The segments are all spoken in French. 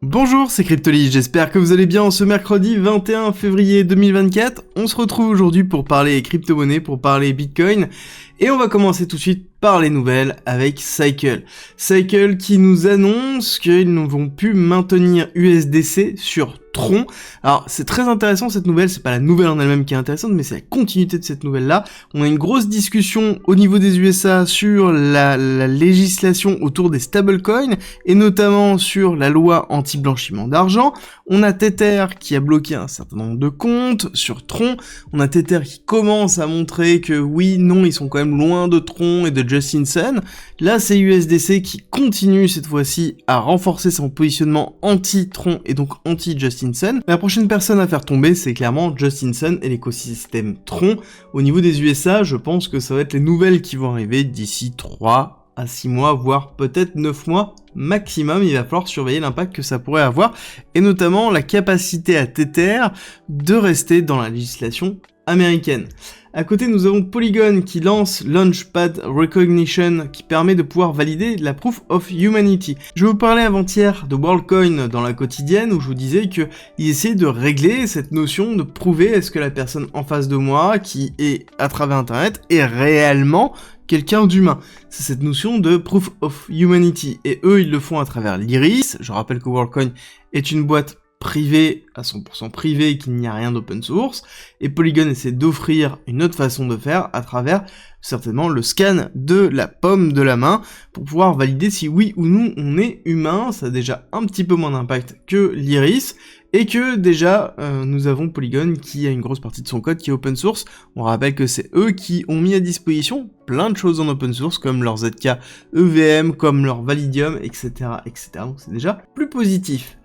Bonjour, c'est Cryptoly, j'espère que vous allez bien en ce mercredi 21 février 2024. On se retrouve aujourd'hui pour parler crypto-monnaie, pour parler Bitcoin. Et on va commencer tout de suite par les nouvelles avec Cycle. Cycle qui nous annonce qu'ils ne vont plus maintenir USDC sur Tron. Alors c'est très intéressant cette nouvelle, c'est pas la nouvelle en elle-même qui est intéressante, mais c'est la continuité de cette nouvelle-là. On a une grosse discussion au niveau des USA sur la législation autour des stablecoins, et notamment sur la loi anti-blanchiment d'argent. On a Tether qui a bloqué un certain nombre de comptes sur Tron. On a Tether qui commence à montrer que oui, non, ils sont quand même loin de Tron et de Justin Sun. Là, c'est USDC qui continue cette fois-ci à renforcer son positionnement anti-Tron et donc anti-Justin Sun. La prochaine personne à faire tomber, c'est clairement Justin Sun et l'écosystème Tron. Au niveau des USA, je pense que ça va être les nouvelles qui vont arriver d'ici 3 à 6 mois, voire peut-être 9 mois maximum. Il va falloir surveiller l'impact que ça pourrait avoir, et notamment la capacité à Tether de rester dans la législation américaine. À côté, nous avons Polygon qui lance Launchpad Recognition qui permet de pouvoir valider la Proof of Humanity. Je vous parlais avant-hier de WorldCoin dans la quotidienne où je vous disais qu'ils essayaient de régler cette notion de prouver est-ce que la personne en face de moi qui est à travers Internet est réellement quelqu'un d'humain. C'est cette notion de Proof of Humanity. Et eux, ils le font à travers l'Iris. Je rappelle que WorldCoin est une boîte privé, à 100% privé, et qu'il n'y a rien d'open source, et Polygon essaie d'offrir une autre façon de faire à travers certainement le scan de la paume de la main pour pouvoir valider si oui ou non on est humain. Ça a déjà un petit peu moins d'impact que l'Iris, et que déjà nous avons Polygon qui a une grosse partie de son code qui est open source. On rappelle que c'est eux qui ont mis à disposition plein de choses en open source comme leur ZK EVM, comme leur Validium, etc. etc. Donc c'est déjà plus positif.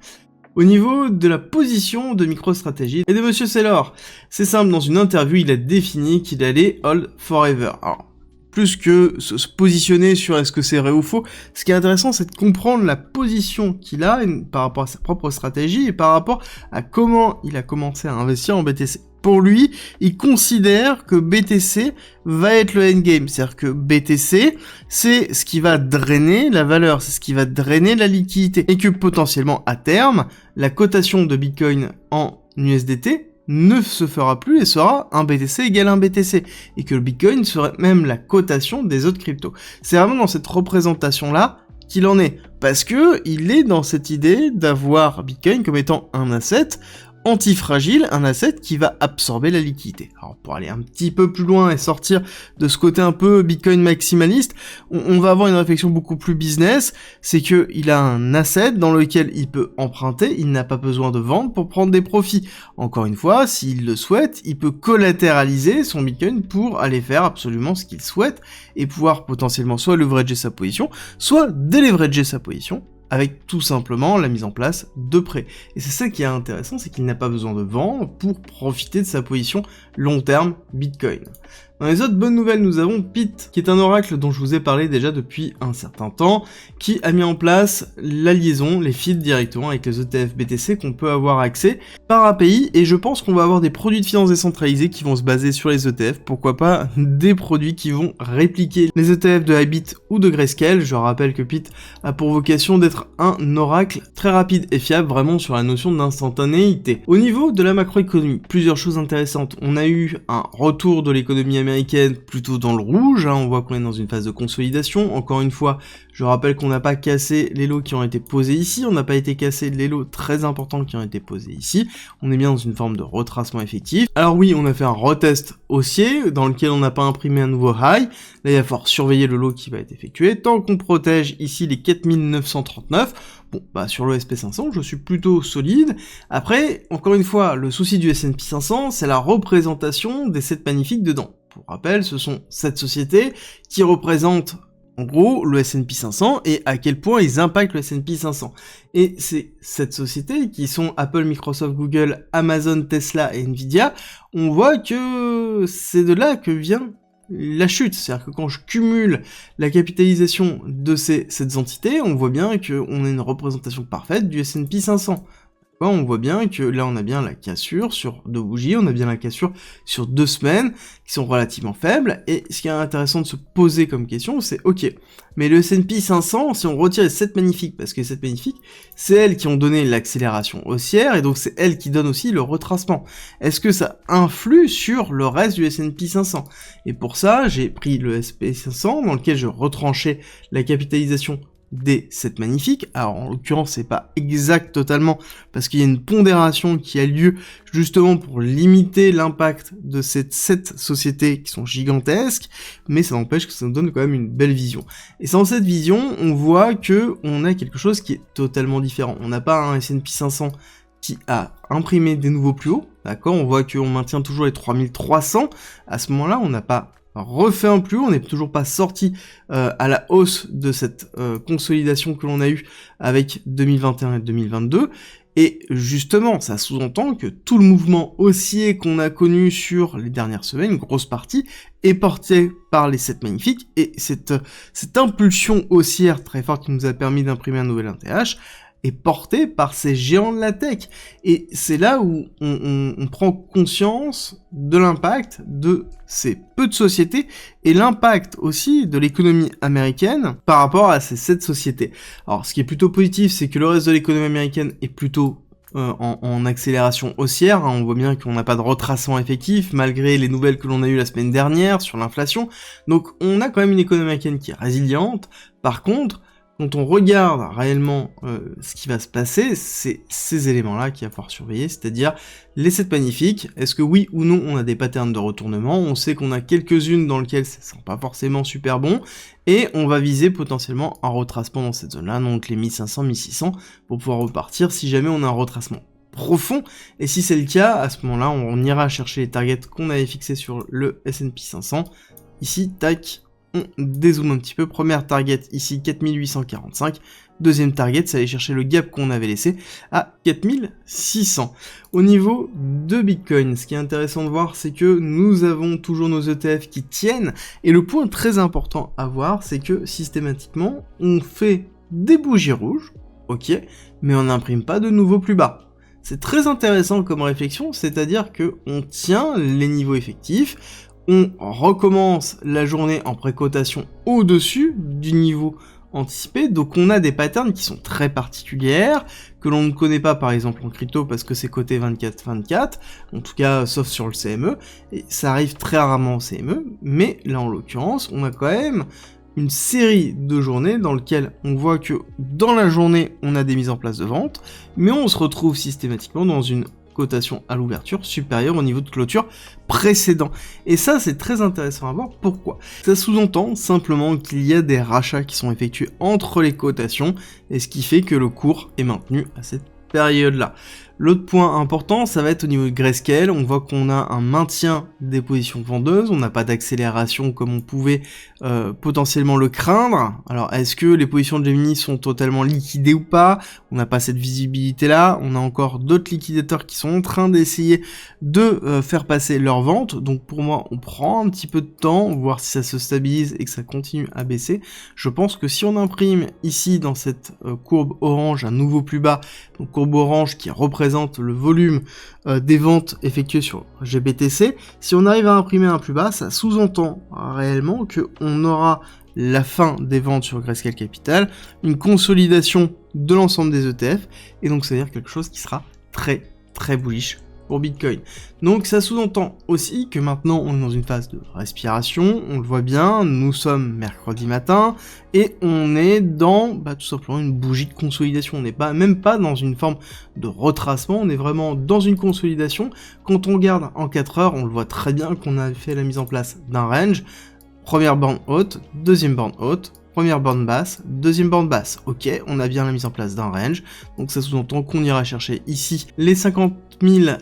Au niveau de la position de MicroStrategy et de Monsieur Saylor, c'est simple, dans une interview, il a défini qu'il allait hold forever. Alors, plus que se positionner sur est-ce que c'est vrai ou faux, ce qui est intéressant, c'est de comprendre la position qu'il a par rapport à sa propre stratégie et par rapport à comment il a commencé à investir en BTC. Pour lui, il considère que BTC va être le endgame, c'est-à-dire que BTC, c'est ce qui va drainer la valeur, c'est ce qui va drainer la liquidité, et que potentiellement, à terme, la cotation de Bitcoin en USDT ne se fera plus et sera un BTC égale un BTC, et que le Bitcoin serait même la cotation des autres cryptos. C'est vraiment dans cette représentation-là qu'il en est, parce que il est dans cette idée d'avoir Bitcoin comme étant un asset antifragile, un asset qui va absorber la liquidité. Alors pour aller un petit peu plus loin et sortir de ce côté un peu Bitcoin maximaliste, on va avoir une réflexion beaucoup plus business, c'est que il a un asset dans lequel il peut emprunter, il n'a pas besoin de vendre pour prendre des profits. Encore une fois, s'il le souhaite, il peut collatéraliser son Bitcoin pour aller faire absolument ce qu'il souhaite et pouvoir potentiellement soit leverager sa position, soit déleverager sa position, avec tout simplement la mise en place de prêts. Et c'est ça qui est intéressant, c'est qu'il n'a pas besoin de vendre pour profiter de sa position long terme Bitcoin. Dans les autres bonnes nouvelles, nous avons Pete, qui est un oracle dont je vous ai parlé déjà depuis un certain temps, qui a mis en place la liaison, les feeds directement avec les ETF BTC qu'on peut avoir accès par API, et je pense qu'on va avoir des produits de finance décentralisés qui vont se baser sur les ETF, pourquoi pas des produits qui vont répliquer les ETF de Bybit ou de Grayscale. Je rappelle que Pete a pour vocation d'être un oracle très rapide et fiable, vraiment sur la notion d'instantanéité. Au niveau de la macroéconomie, plusieurs choses intéressantes. On a eu un retour de l'économie américaine plutôt dans le rouge, on voit qu'on est dans une phase de consolidation. Encore une fois, je rappelle qu'on n'a pas cassé les lots qui ont été posés ici, on n'a pas été cassé les lots très importants qui ont été posés ici, on est bien dans une forme de retracement effectif. Alors oui, on a fait un retest haussier dans lequel on n'a pas imprimé un nouveau high, là il va falloir surveiller le lot qui va être effectué, tant qu'on protège ici les 4939, bon, bah sur le SP500, je suis plutôt solide. Après, encore une fois, le souci du S&P 500, c'est la représentation des 7 magnifiques dedans. Pour rappel, ce sont 7 sociétés qui représentent en gros le S&P 500 et à quel point ils impactent le S&P 500. Et c'est cette société qui sont Apple, Microsoft, Google, Amazon, Tesla et Nvidia, on voit que c'est de là que vient la chute. C'est-à-dire que quand je cumule la capitalisation de ces entités, on voit bien qu'on a une représentation parfaite du S&P 500. Ouais, on voit bien que là on a bien la cassure sur 2 bougies, on a bien la cassure sur 2 semaines qui sont relativement faibles, et ce qui est intéressant de se poser comme question, c'est ok, mais le S&P 500, si on retire les 7 magnifiques, parce que les 7 magnifiques, c'est elles qui ont donné l'accélération haussière, et donc c'est elles qui donnent aussi le retracement. Est-ce que ça influe sur le reste du S&P 500? Et pour ça, j'ai pris le S&P 500 dans lequel je retranchais la capitalisation des 7 magnifiques. Alors en l'occurrence c'est pas exact totalement parce qu'il y a une pondération qui a lieu justement pour limiter l'impact de ces 7 sociétés qui sont gigantesques, mais ça n'empêche que ça nous donne quand même une belle vision. Et sans cette vision, on voit que on a quelque chose qui est totalement différent. On n'a pas un S&P 500 qui a imprimé des nouveaux plus hauts, d'accord, on voit qu'on maintient toujours les 3300, à ce moment-là on n'a pas refait un plus haut, on n'est toujours pas sorti à la hausse de cette consolidation que l'on a eue avec 2021 et 2022, et justement ça sous-entend que tout le mouvement haussier qu'on a connu sur les dernières semaines, une grosse partie, est porté par les 7 magnifiques, et cette impulsion haussière très forte qui nous a permis d'imprimer un nouvel 1TH, est porté par ces géants de la tech. Et c'est là où on prend conscience de l'impact de ces peu de sociétés et l'impact aussi de l'économie américaine par rapport à ces 7 sociétés. Alors ce qui est plutôt positif, c'est que le reste de l'économie américaine est plutôt en accélération haussière, hein. On voit bien qu'on n'a pas de retracement effectif malgré les nouvelles que l'on a eues la semaine dernière sur l'inflation, donc on a quand même une économie américaine qui est résiliente. Par contre, quand on regarde réellement ce qui va se passer, c'est ces éléments-là qu'il va falloir surveiller, c'est-à-dire les 7 magnifiques, est-ce que oui ou non on a des patterns de retournement, on sait qu'on a quelques-unes dans lesquelles ça sent pas forcément super bon, et on va viser potentiellement un retracement dans cette zone-là, donc les 1500, 1600, pour pouvoir repartir si jamais on a un retracement profond, et si c'est le cas, à ce moment-là, on ira chercher les targets qu'on avait fixés sur le S&P 500, ici, tac, on dézoome un petit peu, première target ici 4845, deuxième target c'est aller chercher le gap qu'on avait laissé à 4600. Au niveau de Bitcoin, ce qui est intéressant de voir c'est que nous avons toujours nos ETF qui tiennent, et le point très important à voir c'est que systématiquement on fait des bougies rouges, ok, mais on n'imprime pas de nouveaux plus bas. C'est très intéressant comme réflexion, c'est-à-dire que on tient les niveaux effectifs, on recommence la journée en précotation au-dessus du niveau anticipé, donc on a des patterns qui sont très particulières, que l'on ne connaît pas par exemple en crypto parce que c'est coté 24-24, en tout cas sauf sur le CME, et ça arrive très rarement au CME, mais là en l'occurrence on a quand même une série de journées dans lesquelles on voit que dans la journée on a des mises en place de vente, mais on se retrouve systématiquement dans une cotation à l'ouverture supérieure au niveau de clôture précédent. Et ça, c'est très intéressant à voir. Pourquoi? Ça sous-entend simplement qu'il y a des rachats qui sont effectués entre les cotations, et ce qui fait que le cours est maintenu à cette période-là. L'autre point important, ça va être au niveau de Grayscale. On voit qu'on a un maintien des positions vendeuses, on n'a pas d'accélération comme on pouvait potentiellement le craindre. Alors, est-ce que les positions de Gemini sont totalement liquidées ou pas? On n'a pas cette visibilité-là. On a encore d'autres liquidateurs qui sont en train d'essayer de faire passer leur vente. Donc, pour moi, on prend un petit peu de temps, voir si ça se stabilise et que ça continue à baisser. Je pense que si on imprime ici, dans cette courbe orange, un nouveau plus bas, donc courbe orange qui représente le volume des ventes effectuées sur GBTC, si on arrive à imprimer un plus bas, ça sous-entend réellement qu'on aura la fin des ventes sur Grayscale Capital, une consolidation de l'ensemble des ETF, et donc c'est-à-dire quelque chose qui sera très très bullish pour Bitcoin. Donc ça sous-entend aussi que maintenant on est dans une phase de respiration, on le voit bien, nous sommes mercredi matin, et on est dans tout simplement une bougie de consolidation, on n'est même pas dans une forme de retracement, on est vraiment dans une consolidation. Quand on regarde en 4 heures, on le voit très bien qu'on a fait la mise en place d'un range, première borne haute, deuxième borne haute, première borne basse, deuxième borne basse. Ok, on a bien la mise en place d'un range, donc ça sous-entend qu'on ira chercher ici les 50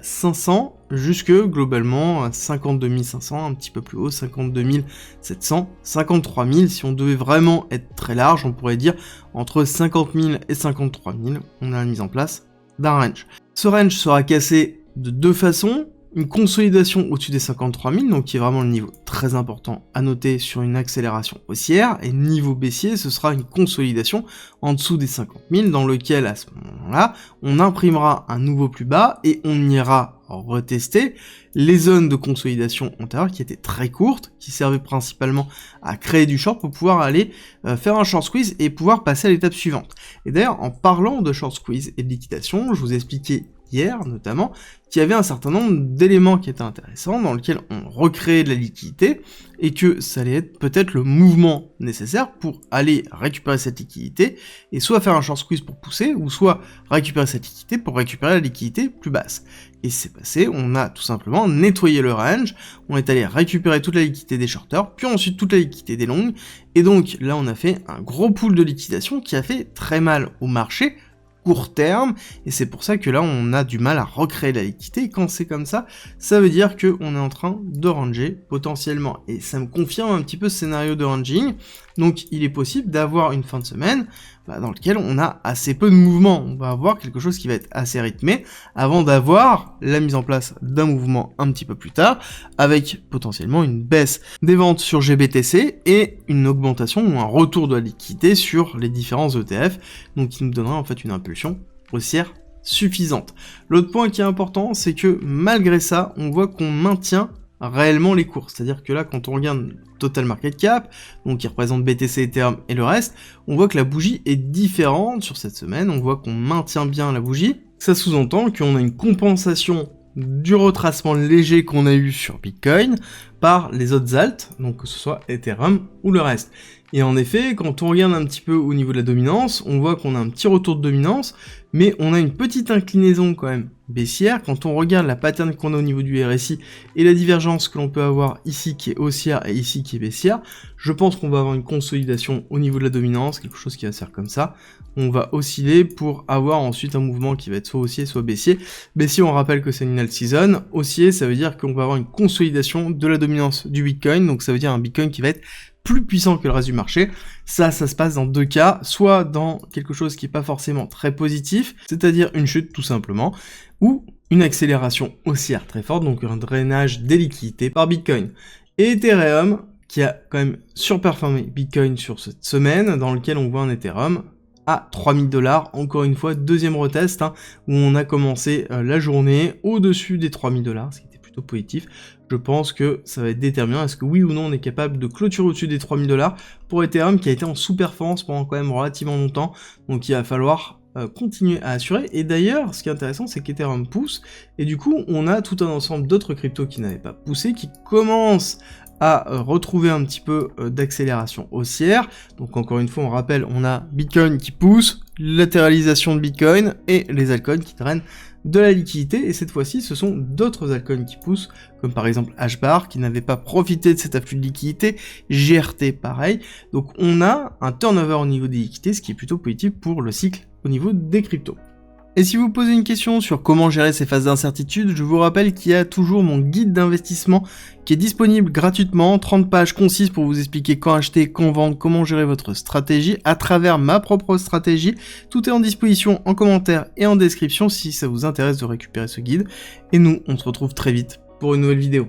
500 jusque globalement à 52 500, un petit peu plus haut, 52 700, 53 000. Si on devait vraiment être très large, on pourrait dire entre 50 000 et 53 000, on a la mise en place d'un range. Ce range sera cassé de deux façons. une consolidation au-dessus des 53 000, donc qui est vraiment le niveau très important à noter sur une accélération haussière, et niveau baissier, ce sera une consolidation en dessous des 50 000, dans lequel, à ce moment-là, on imprimera un nouveau plus bas, et on ira retester les zones de consolidation antérieures qui étaient très courtes, qui servaient principalement à créer du short pour pouvoir aller faire un short squeeze et pouvoir passer à l'étape suivante. Et d'ailleurs, en parlant de short squeeze et de liquidation, je vous ai expliqué hier notamment, qu'il y avait un certain nombre d'éléments qui étaient intéressants, dans lesquels on recréait de la liquidité, et que ça allait être peut-être le mouvement nécessaire pour aller récupérer cette liquidité, et soit faire un short squeeze pour pousser, ou soit récupérer cette liquidité pour récupérer la liquidité plus basse. Et c'est passé, on a tout simplement nettoyé le range, on est allé récupérer toute la liquidité des shorters, puis ensuite toute la liquidité des longs, et donc là on a fait un gros pool de liquidation qui a fait très mal au marché, court terme, et c'est pour ça que là on a du mal à recréer la liquidité, et quand c'est comme ça veut dire qu'on est en train de ranger potentiellement, et ça me confirme un petit peu ce scénario de ranging. Donc il est possible d'avoir une fin de semaine dans lequel on a assez peu de mouvement, on va avoir quelque chose qui va être assez rythmé, avant d'avoir la mise en place d'un mouvement un petit peu plus tard, avec potentiellement une baisse des ventes sur GBTC, et une augmentation ou un retour de la liquidité sur les différents ETF, donc qui nous donnera en fait une impulsion haussière suffisante. L'autre point qui est important, c'est que malgré ça, on voit qu'on maintient réellement les cours, c'est-à-dire que là quand on regarde Total Market Cap, donc qui représente BTC, Ethereum et le reste, on voit que la bougie est différente sur cette semaine, on voit qu'on maintient bien la bougie, ça sous-entend qu'on a une compensation du retracement léger qu'on a eu sur Bitcoin par les autres alts, donc que ce soit Ethereum ou le reste. Et en effet, quand on regarde un petit peu au niveau de la dominance, on voit qu'on a un petit retour de dominance, mais on a une petite inclinaison quand même baissière. Quand on regarde la pattern qu'on a au niveau du RSI et la divergence que l'on peut avoir ici qui est haussière et ici qui est baissière, je pense qu'on va avoir une consolidation au niveau de la dominance, quelque chose qui va se faire comme ça. On va osciller pour avoir ensuite un mouvement qui va être soit haussier, soit baissier. Baissier, on rappelle que c'est une alt season. Haussier, ça veut dire qu'on va avoir une consolidation de la dominance du Bitcoin, donc ça veut dire un Bitcoin qui va être plus puissant que le reste du marché. Ça se passe dans deux cas, soit dans quelque chose qui n'est pas forcément très positif, c'est-à-dire une chute tout simplement, ou une accélération haussière très forte, donc un drainage des liquidités par Bitcoin. Et Ethereum, qui a quand même surperformé Bitcoin sur cette semaine, dans lequel on voit un Ethereum à 3000 $, encore une fois, deuxième retest, où on a commencé la journée au-dessus des 3000 $, ce qui était plutôt positif. Je pense que ça va être déterminant, est-ce que oui ou non on est capable de clôturer au-dessus des 3000 $ pour Ethereum qui a été en sous-performance pendant quand même relativement longtemps, donc il va falloir continuer à assurer. Et d'ailleurs, ce qui est intéressant, c'est qu'Ethereum pousse, et du coup, on a tout un ensemble d'autres cryptos qui n'avaient pas poussé, qui commencent à retrouver un petit peu d'accélération haussière. Donc encore une fois, on rappelle, on a Bitcoin qui pousse, latéralisation de Bitcoin, et les altcoins qui drainent de la liquidité, et cette fois-ci, ce sont d'autres altcoins qui poussent, comme par exemple HBAR, qui n'avait pas profité de cet afflux de liquidité, GRT pareil. Donc on a un turnover au niveau des liquidités, ce qui est plutôt positif pour le cycle au niveau des cryptos. Et si vous posez une question sur comment gérer ces phases d'incertitude, je vous rappelle qu'il y a toujours mon guide d'investissement qui est disponible gratuitement, 30 pages concises pour vous expliquer quand acheter, quand vendre, comment gérer votre stratégie à travers ma propre stratégie. Tout est en disposition en commentaire et en description si ça vous intéresse de récupérer ce guide. Et nous, on se retrouve très vite pour une nouvelle vidéo.